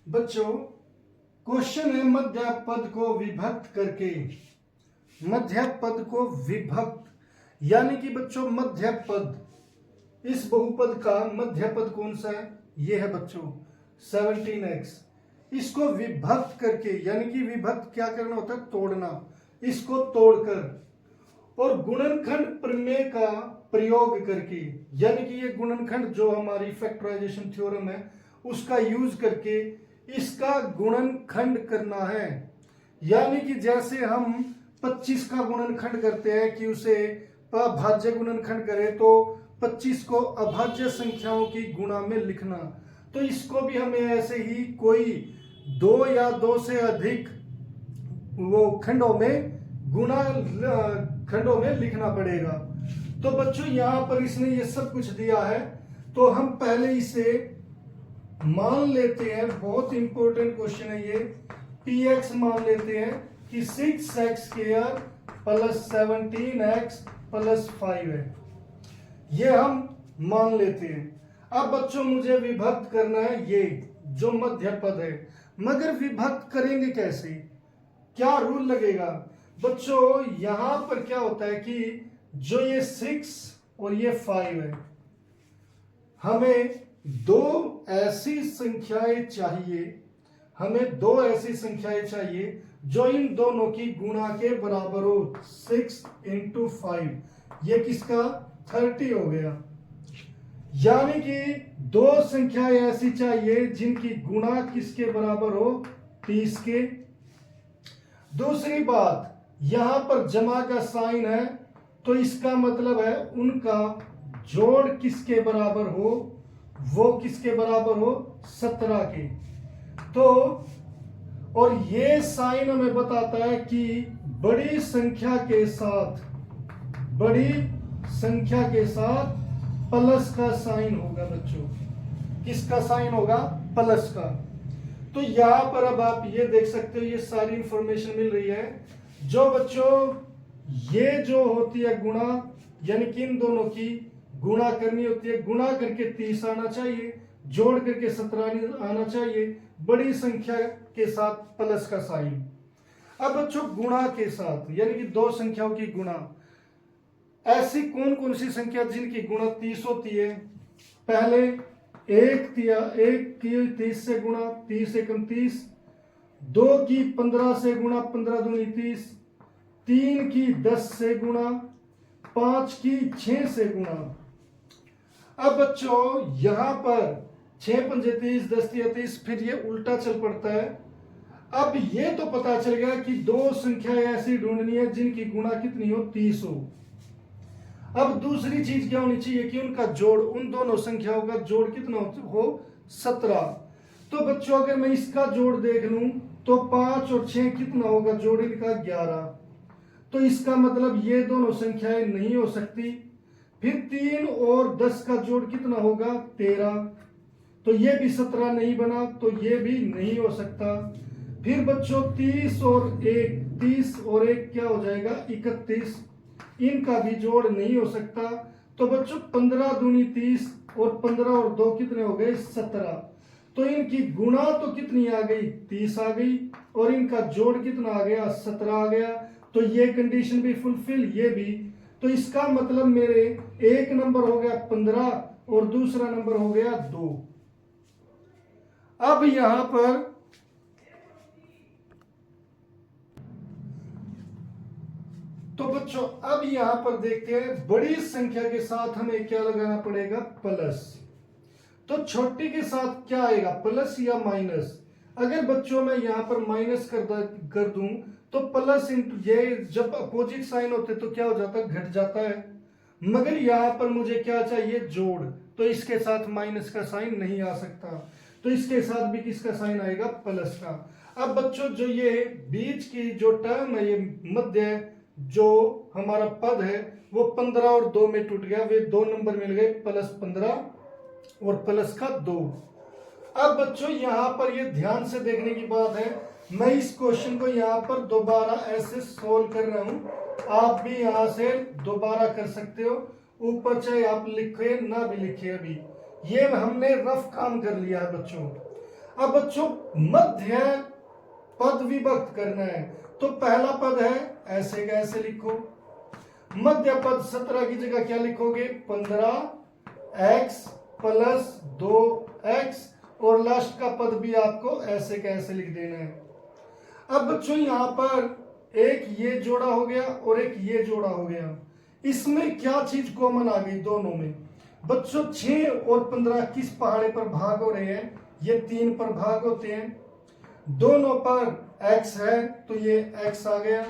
बच्चों क्वेश्चन है मध्य पद को विभक्त करके। मध्य पद को विभक्त यानी कि बच्चों मध्य पद, इस बहुपद का मध्य पद कौन सा है? ये है बच्चों 17x। इसको विभक्त करके यानी कि विभक्त क्या करना होता है? तोड़ना। इसको तोड़कर और गुणनखंड प्रमेय का प्रयोग करके, यानी कि ये गुणनखंड जो हमारी फैक्टराइजेशन थ्योरम है उसका यूज करके इसका गुणनखंड करना है। यानी कि जैसे हम 25 का गुणनखंड करते हैं कि उसे अभाज्य गुणनखंड करें तो 25 को अभाज्य संख्याओं की गुणा में लिखना, तो इसको भी हमें ऐसे ही कोई 2 या 2 से अधिक वो खंडों में लिखना पड़ेगा। तो बच्चों यहां पर इसने ये सब कुछ दिया है, तो हम पहले इसे मान लेते हैं। बहुत इंपॉर्टेंट क्वेश्चन है ये। px मान लेते हैं कि 6x² प्लस 17x प्लस 5 है, ये हम मान लेते हैं। अब बच्चों मुझे विभक्त करना है ये जो मध्य पद है, मगर विभक्त करेंगे कैसे? क्या रूल लगेगा? बच्चों यहां पर क्या होता है कि जो ये 6 और ये 5 है, हमें दो ऐसी संख्याएं चाहिए जो इन दोनों की गुणा के बराबर हो। 6 × 5 ये किसका? 30 हो गया। यानी कि दो संख्याएं ऐसी चाहिए जिनकी गुणा किसके बराबर हो? 30 के। दूसरी बात, यहां पर जमा का साइन है तो इसका मतलब है उनका जोड़ किसके बराबर हो? वो किसके बराबर हो? 17 के। तो और ये साइन हमें बताता है कि बड़ी संख्या के साथ प्लस का साइन होगा। बच्चों किसका साइन होगा? प्लस का। तो यहां पर अब आप ये देख सकते हो, ये सारी इंफॉर्मेशन मिल रही है। जो बच्चों ये जो होती है गुणा, यानी कि इन दोनों की गुणा करनी होती है, गुणा करके 30 आना चाहिए, जोड़ करके 17 आना चाहिए, बड़ी संख्या के साथ प्लस का साइन। अब बच्चों गुणा के साथ यानी कि दो संख्याओं की गुणा, ऐसी कौन कौन सी संख्या जिनकी गुणा 30 होती है? पहले एक की 30 से गुणा, 30 एकम 30, 2 की 15 से गुणा, 15 दूनी 30, 3 की 10 से गुणा, 5 की 6 से गुणा। अब बच्चों यहां पर 6 पंजे 30, 10 तिया 30, फिर ये उल्टा चल पड़ता है। अब ये तो पता चल गया कि दो संख्याएं ऐसी ढूंढनी है जिनकी गुणा कितनी हो? 30 हो। अब दूसरी चीज क्या होनी चाहिए कि उनका जोड़, उन दोनों संख्याओं का जोड़ कितना हो? 17। तो बच्चों अगर मैं इसका जोड़ देख लूं तो 5 और 6 कितना होगा? जोड़ इनका 11। तो इसका मतलब ये दोनों संख्याएं नहीं हो सकती। फिर 3 और 10 का जोड़ कितना होगा? 13। तो ये भी 17 नहीं बना, तो ये भी नहीं हो सकता। फिर बच्चों 30 और 1 क्या हो जाएगा? 31। इनका भी जोड़ नहीं हो सकता। तो बच्चों 15 दूनी 30 और 15 और 2 कितने हो गए? 17। तो इनकी गुणा तो कितनी आ गई? 30 आ गई, और इनका जोड़ कितना आ गया? 17 आ गया। तो ये कंडीशन भी फुलफिल, ये भी। तो इसका मतलब मेरे एक नंबर हो गया 15 और दूसरा नंबर हो गया 2। अब यहां पर तो बच्चों अब यहां पर देखते हैं, बड़ी संख्या के साथ हमें क्या लगाना पड़ेगा? प्लस। तो छोटी के साथ क्या आएगा? प्लस या माइनस? अगर बच्चों मैं यहां पर माइनस कर दूं तो प्लस इंटू, ये जब अपोजिट साइन होते तो क्या हो जाता है? घट जाता है। मगर यहां पर मुझे क्या चाहिए? जोड़। तो इसके साथ माइनस का साइन नहीं आ सकता, तो इसके साथ भी किसका साइन आएगा? प्लस का। अब बच्चों जो ये बीच की जो टर्म है, ये मध्य जो हमारा पद है, वो 15 और 2 में टूट गया, वे 2 नंबर मिल गए, प्लस 15 और प्लस का 2। अब बच्चों यहां पर ये ध्यान से देखने की बात है, मैं इस क्वेश्चन को यहां पर दोबारा ऐसे सोल्व कर रहा हूं, आप भी यहां से दोबारा कर सकते हो। ऊपर चाहे आप लिखे ना भी लिखे, अभी ये हमने रफ काम कर लिया है बच्चों। अब बच्चों मध्य पद विभक्त करना है, तो पहला पद है ऐसे का ऐसे लिखो, मध्य पद 17 की जगह क्या लिखोगे 15x प्लस 2x, और लास्ट का पद भी आपको ऐसे का ऐसे लिख देना है। अब बच्चों यहां पर एक ये जोड़ा हो गया और एक ये जोड़ा हो गया, इसमें क्या चीज कॉमन आ गई दोनों में बच्चों, 6 और 15 किस पहाड़े पर भाग हो रहे हैं, ये 3 पर भाग होते हैं, दोनों पर x है तो ये x आ गया।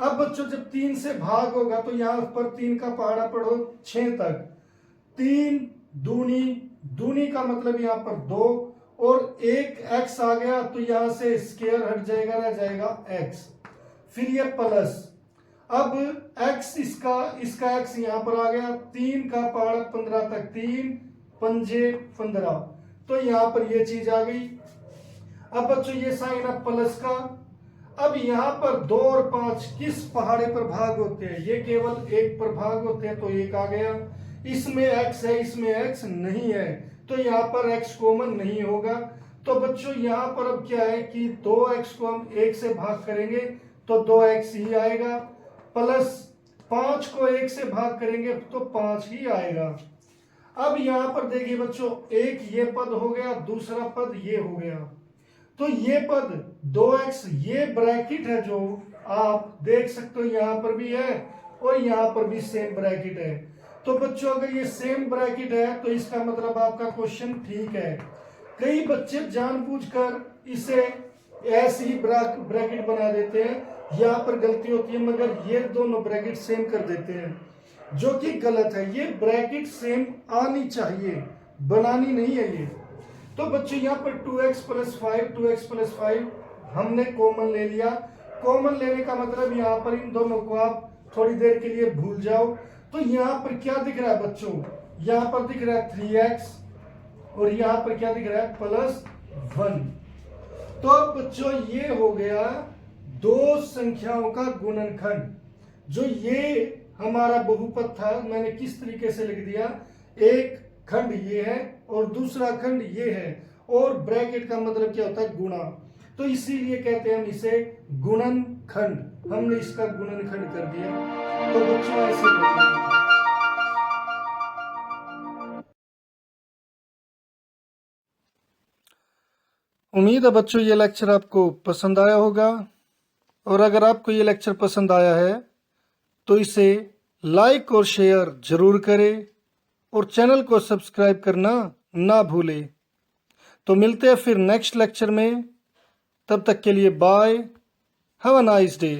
अब बच्चों जब 3 से भाग होगा तो यहां पर 3 का पहाड़ा पढ़ो 6 तक, 3 दूनी, दूनी का मतलब यहां पर 2, और एक x आ गया तो यहां से स्क्वायर हट जाएगा, रह जाएगा x, फिर ये प्लस, अब x इसका x यहां पर आ गया, 3 का पहाड़ा 15 तक, 3 पंजे 15, तो यहां पर ये चीज आ गई। अब बच्चों ये साइन है प्लस का, अब यहां पर 2 और 5 किस पहाड़े पर भाग होते हैं, ये केवल एक पर भाग होते हैं, तो एक आ गया, इसमें x है इसमें x नहीं है, तो यहां पर x कॉमन नहीं होगा, तो बच्चों यहां पर अब क्या है कि 2x को हम 1 से भाग करेंगे तो 2x ही आएगा, प्लस 5 को 1 से भाग करेंगे तो 5 ही आएगा। अब यहां पर देखिए बच्चों, एक ये पद हो गया, दूसरा पद ये हो गया, तो ये पद 2x, ये ब्रैकेट है जो आप देख सकते हो यहां पर भी है और यहां पर भी सेम ब्रैकेट है, तो बच्चों अगर ये सेम ब्रैकेट है तो इसका मतलब आपका क्वेश्चन ठीक है। कई बच्चे जानबूझकर इसे ऐसे ही ब्रैकेट बना देते हैं, यहाँ पर गलती होती है, मगर ये दोनों ब्रैकेट सेम कर देते हैं, जो कि गलत है, ये ब्रैकेट सेम आनी चाहिए, बनानी नहीं है ये। तो बच्चों यहाँ पर 2x प्लस 5, 2x प्लस 5 हमने कॉमन ले लिया, कॉमन लेने का मतलब यहाँ पर इन दोनों को आप थोड़ी देर के लिए भूल जाओ, तो यहाँ पर क्या दिख रहा है बच्चों, यहाँ पर दिख रहा है 3x और यहाँ पर क्या दिख रहा है प्लस 1, तो अब बच्चों ये हो गया दो संख्याओं का गुणनखंड। जो ये हमारा बहुपद था मैंने किस तरीके से लिख दिया, एक खंड ये है और दूसरा खंड ये है, और ब्रैकेट का मतलब क्या होता है गुणा, तो इसीलिए कहते हैं हम इसे गुणनखंड, हमने इसका गुणनखंड कर दिया। तो बच्चों ऐसे करिए। उम्मीद है बच्चों ये लेक्चर आपको पसंद आया होगा, और अगर आपको ये लेक्चर पसंद आया है तो इसे लाइक और शेयर जरूर करें और चैनल को सब्सक्राइब करना ना भूलें। तो मिलते हैं फिर नेक्स्ट लेक्चर में, तब तक के लिए bye, have a nice day.